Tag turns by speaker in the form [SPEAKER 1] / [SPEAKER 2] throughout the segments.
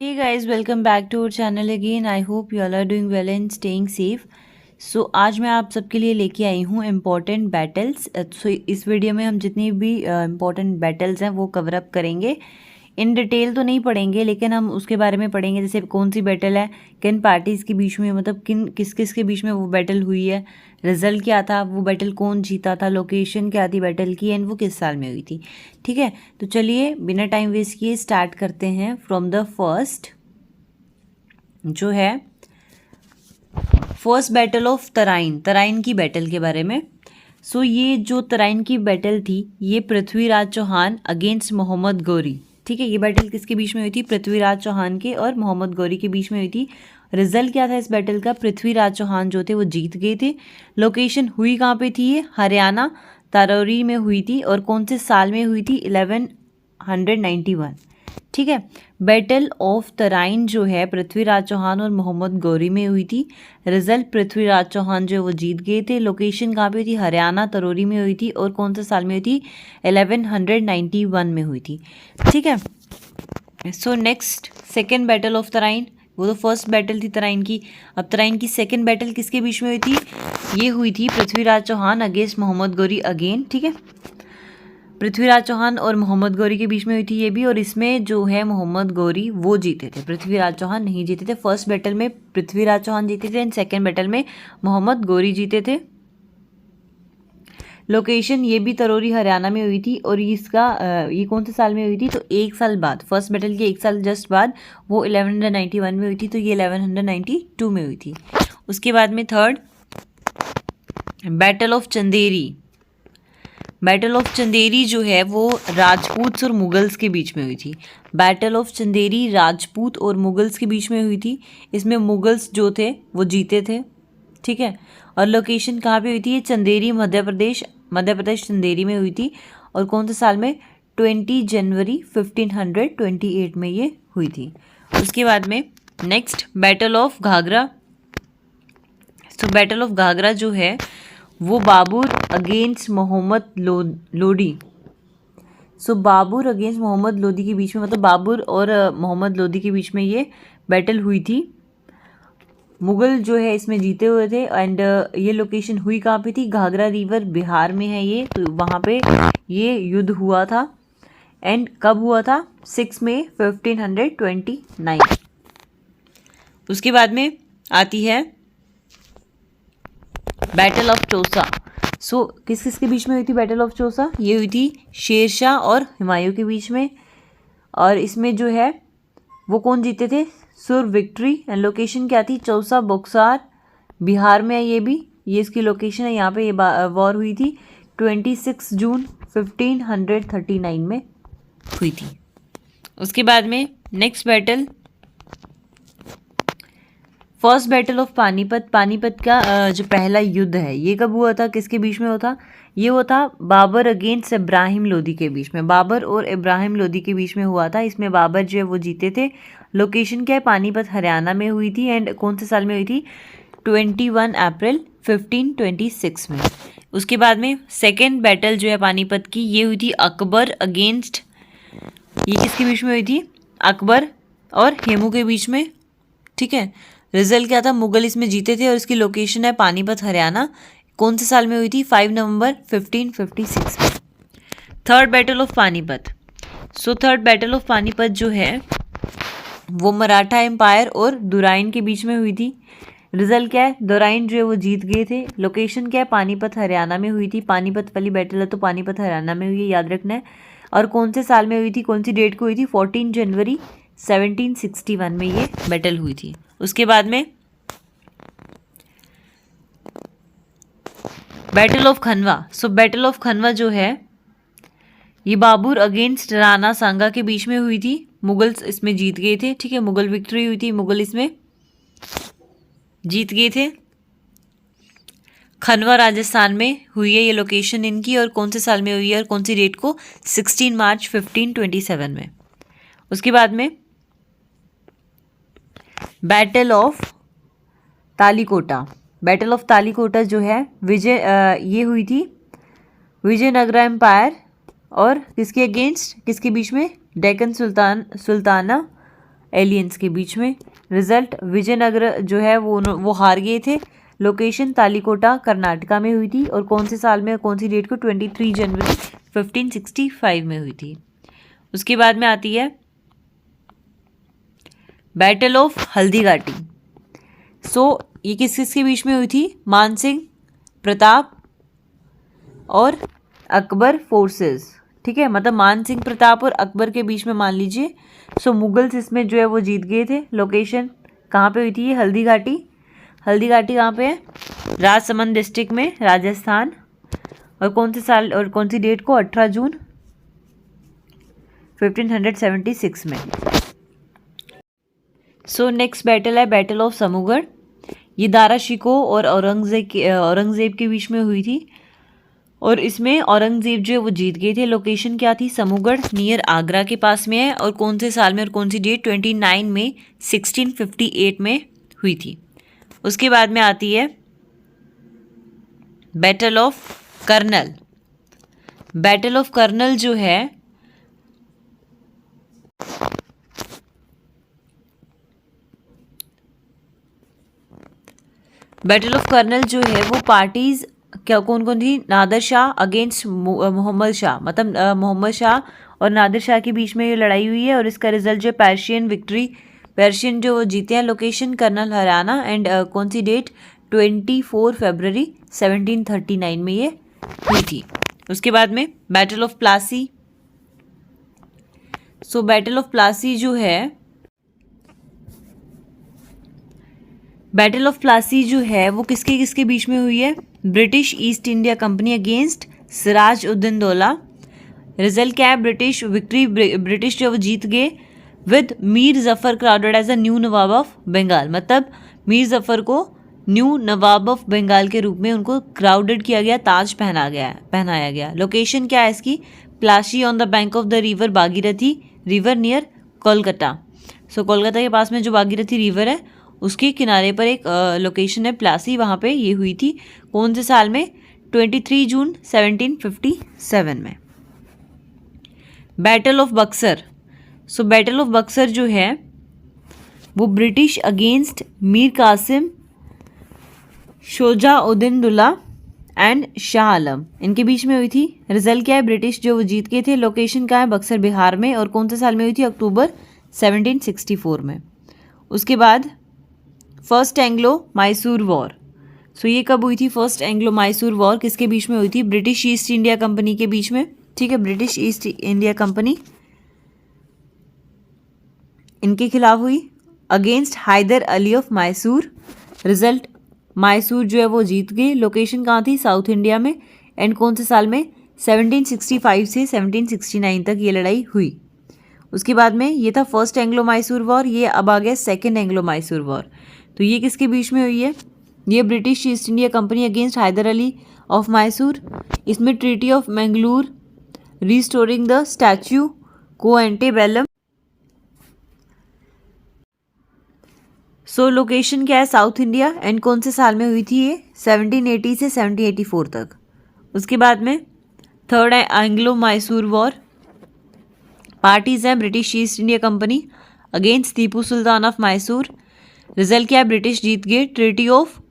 [SPEAKER 1] Hey guys, welcome back to our channel again. I hope you all are doing well and staying safe. सो आज मैं आप सबके लिए लेके आई हूँ इम्पॉर्टेंट बैटल्स। सो इस वीडियो में हम जितनी भी इम्पॉर्टेंट बैटल्स हैं वो कवर अप करेंगे। इन डिटेल तो नहीं पढ़ेंगे, लेकिन हम उसके बारे में पढ़ेंगे, जैसे कौन सी बैटल है, किन पार्टीज़ के बीच में, मतलब किस किस के बीच में वो बैटल हुई है, रिजल्ट क्या था, वो बैटल कौन जीता था, लोकेशन क्या थी बैटल की, एंड वो किस साल में हुई थी। ठीक है, तो चलिए बिना टाइम वेस्ट किए स्टार्ट करते हैं फ्रॉम द फर्स्ट, जो है first battle of Tarain, Tarain की बैटल के बारे में। सो ये जो तराइन की बैटल थी, ये पृथ्वीराज चौहान अगेंस्ट मोहम्मद गौरी। ठीक है, ये बैटल किसके बीच में हुई थी? पृथ्वीराज चौहान के और मोहम्मद गौरी के बीच में हुई थी। रिजल्ट क्या था इस बैटल का? पृथ्वीराज चौहान जो थे वो जीत गए थे। लोकेशन हुई कहाँ पे थी? ये हरियाणा तारौरी में हुई थी। और कौन से साल में हुई थी? 1191। ठीक है, बैटल ऑफ तराइन जो है पृथ्वीराज चौहान और मोहम्मद गौरी में हुई थी। रिजल्ट पृथ्वीराज चौहान जो वो जीत गए थे। लोकेशन कहाँ पे हुई थी? हरियाणा तरोरी में हुई थी। और कौन से साल में हुई थी? 1191 में हुई थी। ठीक है, so next second battle of Tarain, वो तो फर्स्ट बैटल थी तराइन की। अब तराइन की सेकेंड बैटल किसके बीच में हुई थी? ये हुई थी पृथ्वीराज चौहान अगेंस्ट मोहम्मद गौरी अगेन। ठीक है, पृथ्वीराज चौहान और मोहम्मद गौरी के बीच में हुई थी ये भी। और इसमें जो है मोहम्मद गौरी वो जीते थे, पृथ्वीराज चौहान नहीं जीते थे। फर्स्ट बैटल में पृथ्वीराज चौहान जीते थे एंड सेकेंड बैटल में मोहम्मद गौरी जीते थे। लोकेशन ये भी तरोरी हरियाणा में हुई थी। और इसका ये कौन से साल में हुई थी? तो एक साल बाद, फर्स्ट बैटल के एक साल जस्ट बाद वो 1191 में हुई थी। तो ये 1192 में हुई थी। उसके बाद में third battle of Chanderi. Battle of Chanderi जो है वो राजपूत और मुगल्स के बीच में हुई थी। बैटल ऑफ चंदेरी राजपूत और मुगल्स के बीच में हुई थी। इसमें मुगल्स जो थे वो जीते थे। ठीक है, और लोकेशन कहाँ पे हुई थी? ये चंदेरी मध्य प्रदेश चंदेरी में हुई थी। और कौन से साल में? 20 जनवरी 1528 में ये हुई थी। उसके बाद में नेक्स्ट बैटल ऑफ घाघरा। तो बैटल ऑफ घाघरा जो है वो बाबर अगेंस्ट मोहम्मद लोदी। सो बाबर अगेंस्ट मोहम्मद लोदी के बीच में, मतलब बाबर और मोहम्मद लोदी के बीच में ये बैटल हुई थी। मुगल जो है इसमें जीते हुए थे। एंड ये लोकेशन हुई कहाँ पे थी? घाघरा रिवर बिहार में है ये, तो वहाँ पे ये युद्ध हुआ था। एंड कब हुआ था? 6 मई 1529। उसके बाद में आती है बैटल ऑफ चौसा। सो किस किस के बीच में हुई थी बैटल ऑफ चौसा? ये हुई थी शेरशाह और हुमायूं के बीच में। और इसमें जो है वो कौन जीते थे? सुर विक्ट्री। एंड लोकेशन क्या थी? चौसा बक्सार बिहार में है ये भी, ये इसकी लोकेशन है। यहाँ पे ये वॉर हुई थी 26 जून 1539 में हुई थी। उसके बाद में next battle, first battle of Panipat. Panipat का जो पहला युद्ध है ये कब हुआ था? किसके बीच में हुआ था? ये हुआ था बाबर अगेंस्ट इब्राहिम लोदी के बीच में। बाबर और इब्राहिम लोदी के बीच में हुआ था। इसमें बाबर जो है वो जीते थे। लोकेशन क्या है? पानीपत हरियाणा में हुई थी। एंड कौन से साल में हुई थी? 21 अप्रैल 1526 में। उसके बाद में सेकेंड बैटल जो है पानीपत की, ये हुई थी अकबर अगेंस्ट, ये किसके बीच में हुई थी? अकबर और हेमू के बीच में। ठीक है, रिजल्ट क्या था? मुगल इसमें जीते थे। और इसकी लोकेशन है पानीपत हरियाणा। कौन से साल में हुई थी? 5 नवंबर 1556 में। Third battle of Panipat. So third battle of Panipat जो है वो मराठा एम्पायर और दुराइन के बीच में हुई थी। रिजल्ट क्या है? दुराइन जो है वो जीत गए थे। लोकेशन क्या है? पानीपत हरियाणा में हुई थी। पानीपत वाली बैटल है तो पानीपत हरियाणा में हुई है, याद रखना है। और कौन से साल में हुई थी? कौन सी डेट को हुई थी? 14 जनवरी 1761 में ये बैटल हुई थी। उसके बाद में battle of Khanwa. So battle of Khanwa जो है ये बाबर अगेंस्ट राणा सांगा के बीच में हुई थी। मुगल्स इसमें जीत गए थे। ठीक है, मुगल विक्ट्री हुई थी, मुगल इसमें जीत गए थे। खनवा राजस्थान में हुई है ये लोकेशन इनकी। और कौन से साल में हुई है और कौन सी डेट को? 16 मार्च 1527 में। उसके बाद में battle of Talikota. Battle of Talikota जो है ये हुई थी विजयनगरा एम्पायर और किसके अगेंस्ट, किसके बीच में? डेक्कन सुल्ताना एलियंस के बीच में। रिजल्ट विजयनगर जो है वो हार गए थे। लोकेशन तालीकोटा कर्नाटका में हुई थी और कौन से साल में, कौन सी डेट को, 23 जनवरी 1565 में हुई थी। उसके बाद में आती है बैटल ऑफ हल्दीघाटी। ये किस किस के बीच में हुई थी? मान सिंह, प्रताप और अकबर फोर्सेस। ठीक है, मतलब मान सिंह, प्रताप और अकबर के बीच में मान लीजिए। मुगल्स इसमें जो है वो जीत गए थे। लोकेशन कहाँ पे हुई थी? ये हल्दीघाटी। हल्दीघाटी कहाँ पे है? राजसमंद डिस्ट्रिक्ट में, राजस्थान। और कौन से साल और कौन सी डेट को? 18 जून 1576 में। नेक्स्ट बैटल है बैटल ऑफ समूगढ़। ये दारा शिकोह और औरंगजेब के बीच में हुई थी और इसमें औरंगजेब जो है वो जीत गए थे। लोकेशन क्या थी? समूगढ़ नियर आगरा के पास में है। और कौन से साल में और कौन सी डेट? 29 मई 1658 में हुई थी। उसके बाद में आती है battle of Karnal. Battle of Karnal जो है वो पार्टीज क्या कौन कौन थी? नादिर शाह अगेंस्ट मोहम्मद शाह, मतलब मोहम्मद शाह और नादिर शाह के बीच में ये लड़ाई हुई है और इसका रिजल्ट जो पर्शियन जो जीते हैं। Location colonel Haryana. एंड कौन सी डेट? 24 फरवरी 1739 में ये हुई थी। उसके बाद में battle of Plassey. Battle of Plassey जो है वो किसके बीच में हुई है? British East India company against Siraj Uddin Daula. Result क्या है? ब्रिटिश जो वो जीत गए with Mir Jafar crowded as a new Nawab of Bengal. मतलब मीर जफर को न्यू नवाब ऑफ बंगाल के रूप में उनको क्राउडेड किया गया, ताज पहनाया गया। लोकेशन क्या है इसकी? Plassey on the bank of the river Bhagirathi river near Kolkata. Kolkata के पास में जो भागीरथी रिवर है उसके किनारे पर एक लोकेशन है प्लासी, वहाँ पे ये हुई थी। कौन से साल में? 23 जून 1757 में। Battle of Buxar. Battle of Buxar जो है वो British against Mir Qasim, Shujauddin and Shah Alam, इनके बीच में हुई थी। रिजल्ट क्या है? ब्रिटिश जो वो जीत गए थे। लोकेशन क्या है? बक्सर बिहार में। और कौन से साल में हुई थी? अक्टूबर 1764 में। उसके बाद फर्स्ट एंग्लो मैसूर वॉर। ये कब हुई थी? फर्स्ट एंग्लो मैसूर वॉर किसके बीच में हुई थी? ब्रिटिश ईस्ट इंडिया कंपनी के बीच में। ठीक है, ब्रिटिश ईस्ट इंडिया कंपनी इनके खिलाफ हुई against Haider Ali of Mysore. Result Mysore जो है वो जीत गए। लोकेशन कहाँ थी? साउथ इंडिया में। एंड कौन से साल में? 1765 से 1769 तक ये लड़ाई हुई। उसके बाद में ये था फर्स्ट एंग्लो मैसूर वॉर। ये अब आ गया सेकेंड एंग्लो मैसूर वॉर। तो ये किसके बीच में हुई है? ये British East India company against Haider Ali of Mysore. इसमें treaty of Mangalore, restoring the status quo antebellum. Location क्या है? South India. एंड कौन से साल में हुई थी ये? 1780 से 1784 तक। उसके बाद में third Anglo Mysore war. Parties हैं British East India company against Tipu Sultan of Mysore. Result क्या है? ब्रिटिश जीत गए। Treaty of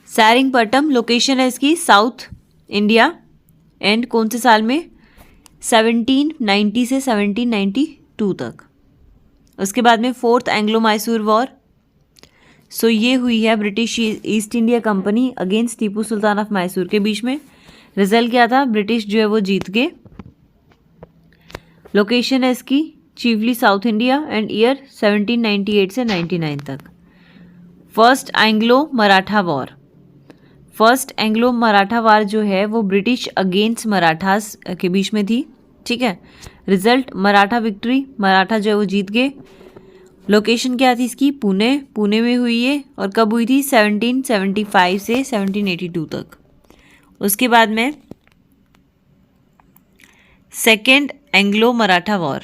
[SPEAKER 1] सेरिंगपटम। लोकेशन है इसकी साउथ इंडिया। एंड कौन से साल में? 1790 से 1792 तक। उसके बाद में फोर्थ एंग्लो मैसूर वॉर। ये हुई है British East India company against Tipu Sultan of Mysore के बीच में। रिजल्ट क्या था? ब्रिटिश जो है वो जीत गए। लोकेशन है इसकी chiefly south India. And year 1798 से 99 तक। फर्स्ट एंग्लो मराठा वार जो है वो ब्रिटिश अगेंस्ट मराठास के बीच में थी। ठीक है, रिजल्ट मराठा विक्ट्री, मराठा जो है वो जीत गए। लोकेशन क्या थी इसकी? पुणे में हुई है। और कब हुई थी? 1775 से 1782 तक। उसके बाद में second Anglo Maratha war.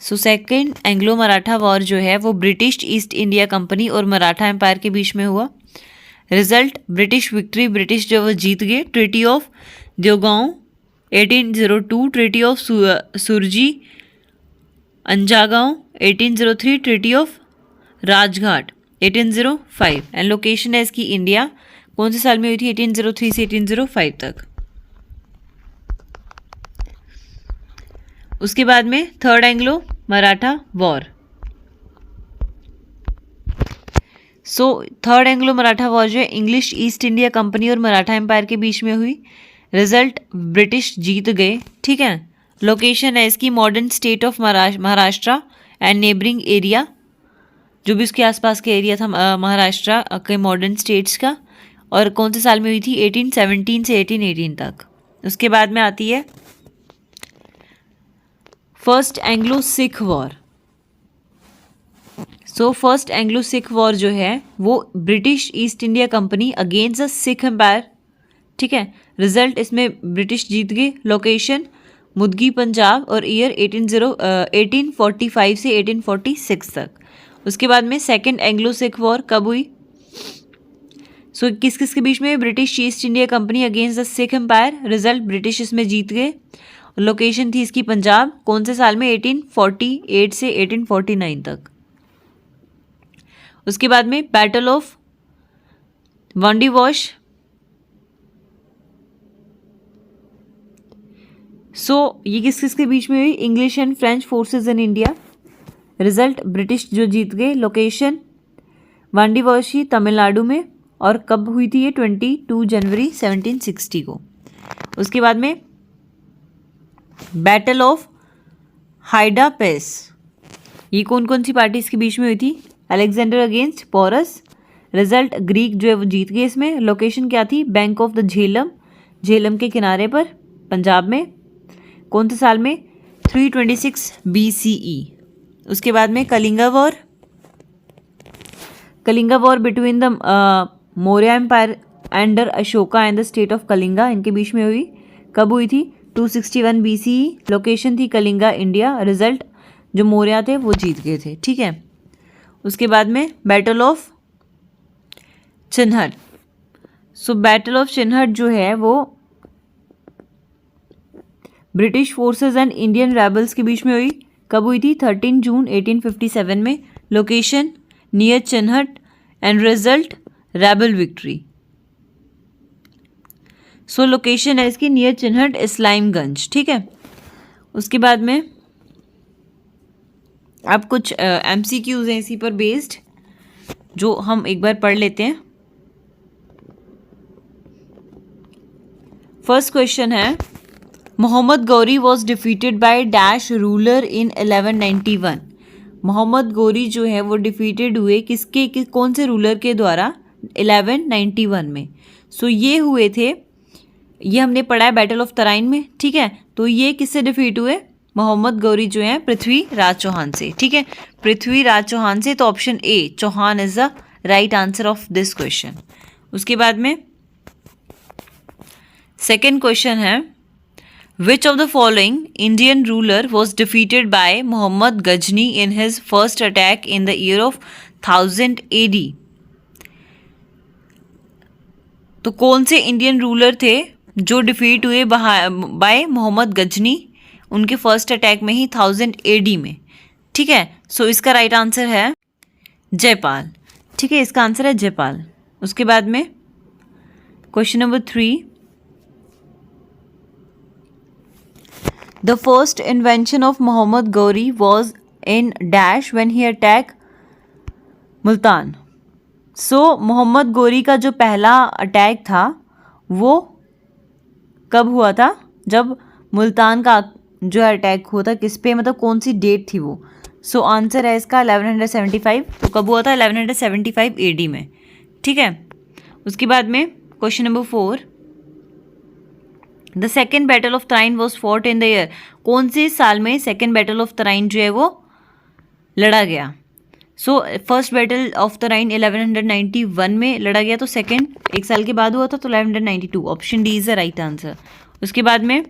[SPEAKER 1] Second Anglo Maratha war जो है वो ब्रिटिश ईस्ट इंडिया कंपनी और मराठा एम्पायर के बीच में हुआ। रिजल्ट ब्रिटिश विक्ट्री, ब्रिटिश जो वो जीत गए। Treaty of Devgaon 1802 treaty of Surji Anjangaon, 1803 treaty of Rajghat, 1805 and location है इसकी इंडिया। कौन से साल में हुई थी? 1803 से 1805 तक। उसके बाद में third Anglo Maratha war. So third Anglo Maratha war जो है इंग्लिश ईस्ट इंडिया कंपनी और मराठा एम्पायर के बीच में हुई। रिजल्ट ब्रिटिश जीत गए, ठीक है। लोकेशन है इसकी modern state of Maharashtra and neighbouring area, जो भी उसके आसपास के एरिया था महाराष्ट्र के मॉडर्न स्टेट्स का। और कौन से साल में हुई थी? 1817 से 1818 तक। उसके बाद में आती है first Anglo Sikh war. So first Anglo Sikh war जो है वो British East India company against the Sikh empire, ठीक है। रिजल्ट इसमें ब्रिटिश जीत गए। लोकेशन मुदगी पंजाब और ईयर 1845 से 1846 तक। उसके बाद में सेकेंड एंग्लो सिख वॉर कब हुई? सो किस किस के बीच में? British East India company against the Sikh empire. Result British इसमें जीत गए। लोकेशन थी इसकी पंजाब। कौन से साल में? 1848 से 1849 तक। उसके बाद में बैटल ऑफ वांडीवॉश। सो ये किस किस के बीच में हुई? English and French forces in India. Result British जो जीत गए। लोकेशन वांडीवॉशी तमिलनाडु में। और कब हुई थी ये? 22 जनवरी 1760 को। उसके बाद में बैटल ऑफ हाइडा पेस। ये कौन कौन सी पार्टीज के बीच में हुई थी? Alexander against Porus. Result Greek जो है वो जीत गए इसमें। लोकेशन क्या थी? Bank of the Jhelum, Jhelum के किनारे पर, पंजाब में। कौन से साल में? 326 BCE। उसके बाद में Kalinga war. Kalinga war between the Maurya empire under Ashoka and the state of Kalinga, इनके बीच में हुई। कब हुई थी? 261 BCE। लोकेशन थी कलिंगा, इंडिया। रिजल्ट जो मौर्य थे वो जीत गए थे, ठीक है। उसके बाद में battle of Chinhat. So battle of Chinhat जो है वो British forces and Indian rebels के बीच में हुई। कब हुई थी? 13 जून 1857 में। Location near Chinhat and result rebel victory. So location है इसकी नियर चिन्हट, इस्लामगंज, ठीक है। उसके बाद में अब कुछ MCQs हैं इसी पर बेस्ड, जो हम एक बार पढ़ लेते हैं। फर्स्ट क्वेश्चन है Mohammad Ghori was defeated by dash ruler in 1191। Mohammad Ghori जो है वो डिफीटेड हुए कौन से रूलर के द्वारा? 1191 में। सो ये हुए थे, ये हमने पढ़ा है बैटल ऑफ तराइन में, ठीक है। तो ये किससे डिफीट हुए? मोहम्मद गौरी जो है पृथ्वीराज चौहान से, ठीक है। पृथ्वीराज चौहान से। तो option A Chauhan is the right answer of this question. उसके बाद में सेकेंड क्वेश्चन है which of the following Indian ruler was defeated by Mohammad Ghazni in his first attack in the year of 1000 AD। तो कौन से इंडियन रूलर थे जो defeat हुए बाय मोहम्मद गजनी उनके फर्स्ट अटैक में ही 1000 AD में, ठीक है। सो इसका राइट आंसर है जयपाल, ठीक है। इसका आंसर है जयपाल। उसके बाद में question number 3, the first invention of Mohammad Ghori was in dash when he attack Multan. So Mohammad Ghori का जो पहला अटैक था वो कब हुआ था? जब मुल्तान का जो अटैक हुआ था किस पे, मतलब कौन सी डेट थी वो? सो आंसर है इसका 1175। तो कब हुआ था? 1175 AD में, ठीक है। उसके बाद में question number 4, the second battle of Tarain was fought in the year. कौन से साल में सेकेंड बैटल ऑफ तराइन जो है वो लड़ा गया? So first battle of Tarain 1191 में लड़ा गया, तो सेकेंड एक साल के बाद हुआ था, तो 1192। Option D is the right answer. उसके बाद में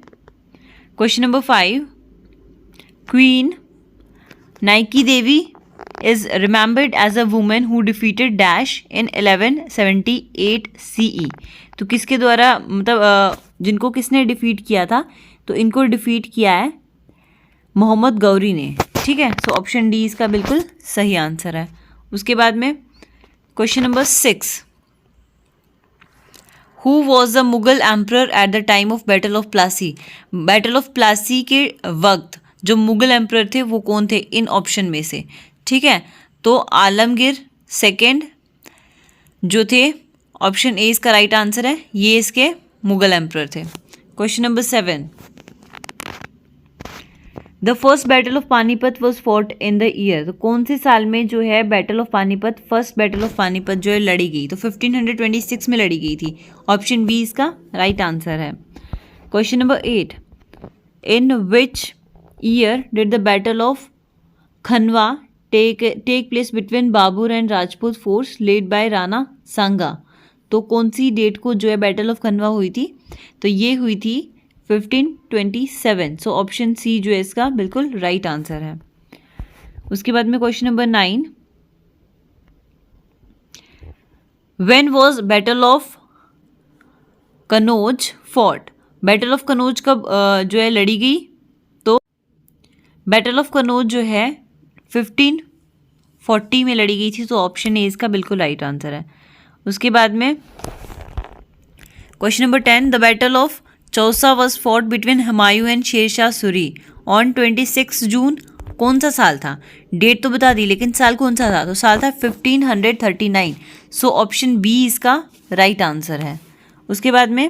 [SPEAKER 1] question number 5, queen Naiki Devi is remembered as a women who defeated dash in 1178 CE। तो किसके द्वारा, मतलब जिनको किसने डिफीट किया था, तो इनको डिफीट किया है मोहम्मद गौरी ने, ठीक है। सो ऑप्शन डी इसका बिल्कुल सही आंसर है। उसके बाद में question number 6, who was the Mughal emperor at the time of battle of Plassey. Battle of Plassey के वक्त जो मुगल एम्प्रर थे वो कौन थे इन ऑप्शन में से, ठीक है। तो आलमगीर सेकेंड जो थे, ऑप्शन ए इसका राइट आंसर है, ये इसके मुगल एम्प्रर थे। Question number 7, the first battle of Panipat was fought in the year. तो कौन से साल में जो है battle of Panipat, first battle of Panipat जो है लड़ी गई, तो 1526 में लड़ी गई थी। ऑप्शन बी इसका राइट आंसर है। Question number 8, in which year did the battle of Khanwa take place between Babur and Rajput force led by Rana Sanga. तो कौन सी डेट को जो है बैटल ऑफ खनवा हुई थी, तो ये हुई थी 1527। सो ऑप्शन सी जो है इसका बिल्कुल राइट आंसर है। उसके बाद में question number 9, when was battle of Kannauj fought. Battle of Kannauj कब जो है लड़ी गई, तो बैटल ऑफ कनौज जो है 1540 में लड़ी गई थी। तो ऑप्शन ए इसका बिल्कुल राइट आंसर है। उसके बाद में question number 10, the battle of Chausa was fought between Humayun and Sher Shah Suri on 26 June. कौन सा साल था, डेट तो बता दी लेकिन साल कौन सा था, तो साल था 1539। सो ऑप्शन बी इसका राइट आंसर है। उसके बाद में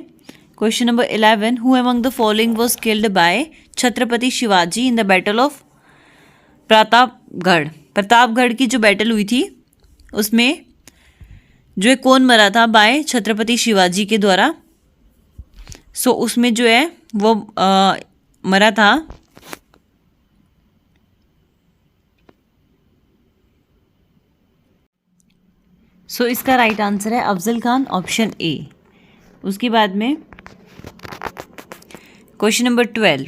[SPEAKER 1] question number 11, who among the following was killed by Chhatrapati Shivaji in the battle of Pratapgarh. Pratapgarh की जो बैटल हुई थी उसमें जो है कौन मरा था बाय छत्रपति शिवाजी के द्वारा। सो उसमें जो है वो मरा था सो इसका राइट आंसर है अफजल खान, ऑप्शन ए। उसके बाद में question number 12,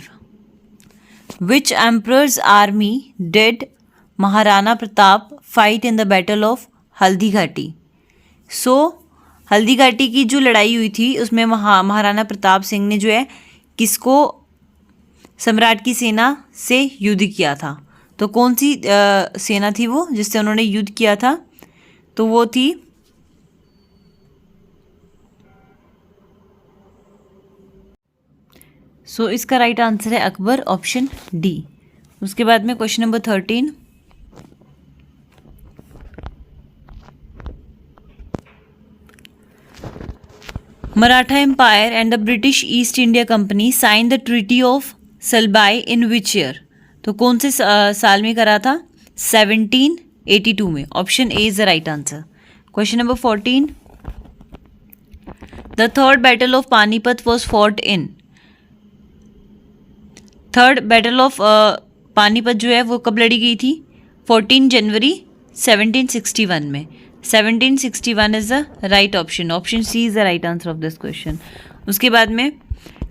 [SPEAKER 1] which emperors army did Maharana Pratap fight in the battle of Haldi घाटी। सो हल्दी घाटी की जो लड़ाई हुई थी उसमें महाराणा प्रताप सिंह ने जो है किसको सम्राट की सेना से युद्ध किया था। तो कौन सी सेना थी वो जिससे उन्होंने युद्ध किया था, तो वो थी सो इसका राइट आंसर है अकबर, ऑप्शन डी। उसके बाद में question number 13, Maratha empire and the British East India company sign the treaty of Salbai in which year. तो कौन से साल में करा था, 1782 में। Option A is the right answer. Question number 14, the third battle of Panipat was fought in. Third battle of Panipat जो है वो कब लड़ी गई थी, 14 जनवरी 1761 में। 1761 is the right option, option C is the right answer of this question. उसके बाद में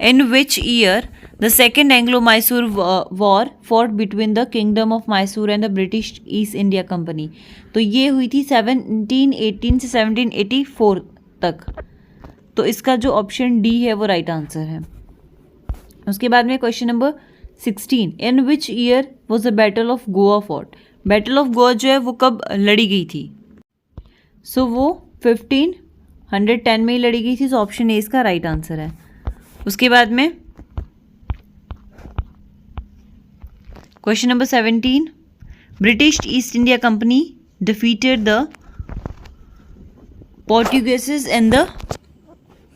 [SPEAKER 1] in which year the second Anglo Mysore war fought between the kingdom of Mysore and the British East India Company. तो ये हुई थी 1718 से 1784 तक। तो इसका जो ऑप्शन डी है वो राइट आंसर है। उसके बाद में question number 16, in which year was the battle of Goa fought. Battle of Goa जो है वो कब लड़ी गई थी, सो वो 1510 में ही लड़ी गई थी। सो ऑप्शन ए इसका राइट आंसर है। उसके बाद में question number 17, British East India company defeated the Portuguese in the,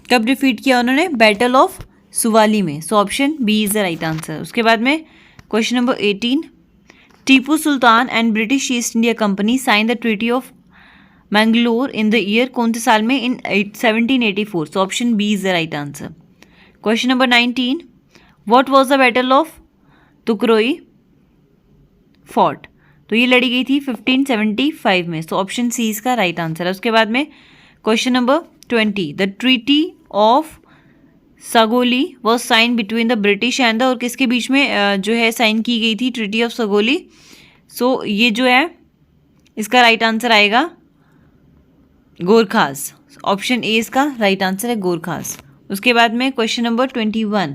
[SPEAKER 1] कब डिफीट किया उन्होंने, बैटल ऑफ सुवाली में। So option B is the right answer. उसके बाद में question number 18, Tipu Sultan and British East India company sign the treaty of Mangalore in the year, कौन से साल में, in 1784। So option B is the right answer. Question number 19, what was the battle of Tukaroi fought. तो ये लड़ी गई थी 1575 में। सो ऑप्शन सी इसका राइट आंसर है। उसके बाद में question number 20, the treaty of Sagauli was sign between the British and the, और किसके बीच में जो है साइन की गई थी ट्रीटी ऑफ सगोली। सो ये जो है इसका राइट आंसर आएगा गोरखास। ऑप्शन ए इसका राइट आंसर है, गोरखास। उसके बाद में question number 21,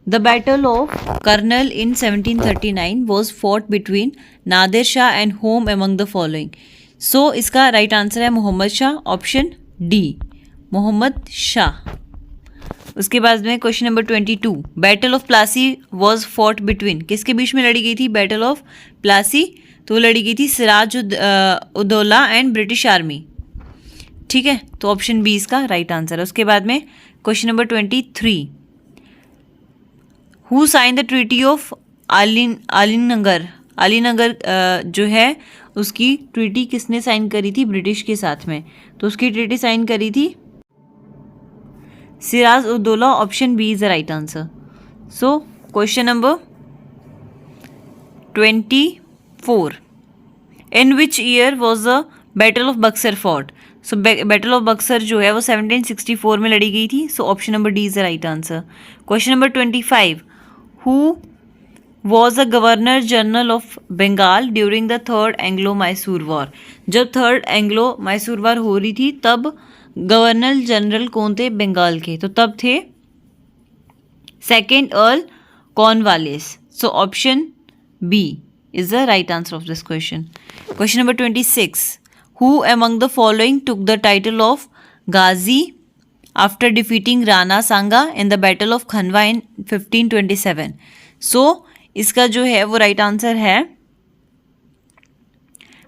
[SPEAKER 1] the battle of Karnal in 1739 was fought between Nadir Shah and home among the following. So इसका राइट आंसर है मोहम्मद शाह, ऑप्शन डी, मोहम्मद शाह। उसके बाद में question number 22, battle of Plassey was fought between, किसके बीच में लड़ी गई थी बैटल ऑफ प्लासी? तो लड़ी गई थी Siraj Uddaula and British army, ठीक है। तो ऑप्शन बी इसका राइट आंसर है। उसके बाद में question number 23, who sign the treaty of Alinagar? Alinagar जो है उसकी ट्रीटी किसने साइन करी थी ब्रिटिश के साथ में? तो उसकी ट्रीटी साइन करी थी Siraj Uddaula, option B is the right answer. So question number 24, in which year was the battle of Buxar fought? So battle of Buxar जो है वो 1764 में लड़ी गई थी। So option number D is the right answer. Question number 25, who was the governor general of Bengal during the third Anglo Mysore war? जब third Anglo Mysore war हो रही थी तब गवर्नर जनरल कौन थे बंगाल के? तो तब थे second earl Cornwallis. So option B is the right answer of this question. Question number 26, who among the following took the title of Ghazi after defeating Rana Sanga in the battle of Khanwa in 1527? So इसका जो है वो right answer है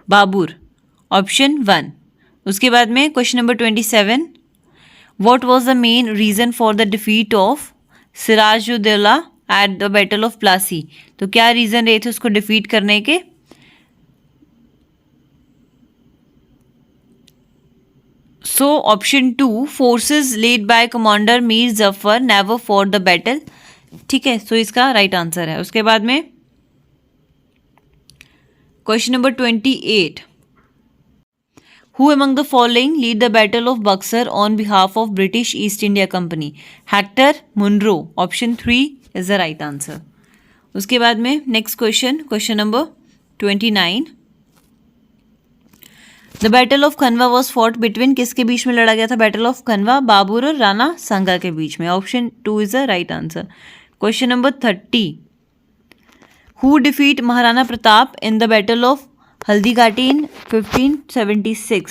[SPEAKER 1] Babar, option 1। उसके बाद में question number 27, what was the main reason for the defeat of Sirajuddaula at the battle of Plassey? तो क्या रीजन रहे थे उसको डिफीट करने के? So option 2, forces led by commander Mir Jafar never for the battle, ठीक है। सो इसका राइट आंसर है। उसके बाद में question number 28, who among the following lead the battle of Buxar on behalf of British East India Company? Hector Munro, option 3 is the right answer. उसके बाद में next question, question number 29, the battle of Khanwa was fought between, किसके बीच में लड़ा गया था battle of खनवा? Babar और राणा सांगा के बीच में, option 2 is the right answer. Question number 30, who defeat Maharana Pratap in the battle of Haldi Ghati in 1576?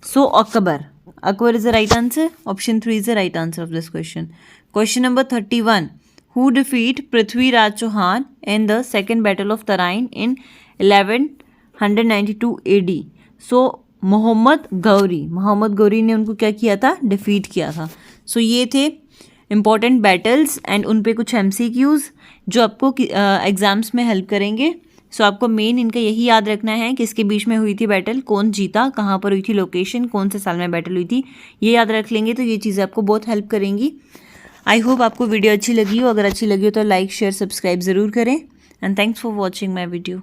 [SPEAKER 1] So Akbar, Akbar is the right answer, option 3 is the right answer of this question. Question number 31, who defeat Prithviraj Chauhan in the second battle of Tarain in 1192 AD? So Mohammad Ghori ने उनको क्या किया था? Defeat किया था। सो ये थे important battles and उन पे कुछ MCQs जो आपको एग्जाम्स में हेल्प करेंगे। सो आपको मेन इनका यही याद रखना है कि किसके बीच में हुई थी बैटल, कौन जीता, कहाँ पर हुई थी, लोकेशन, कौन से साल में बैटल हुई थी, ये याद रख लेंगे तो ये चीज़ें आपको बहुत हेल्प करेंगी। आई होप आपको वीडियो अच्छी लगी हो। अगर अच्छी लगी हो तो लाइक शेयर सब्सक्राइब ज़रूर करें and thanks for watching my video.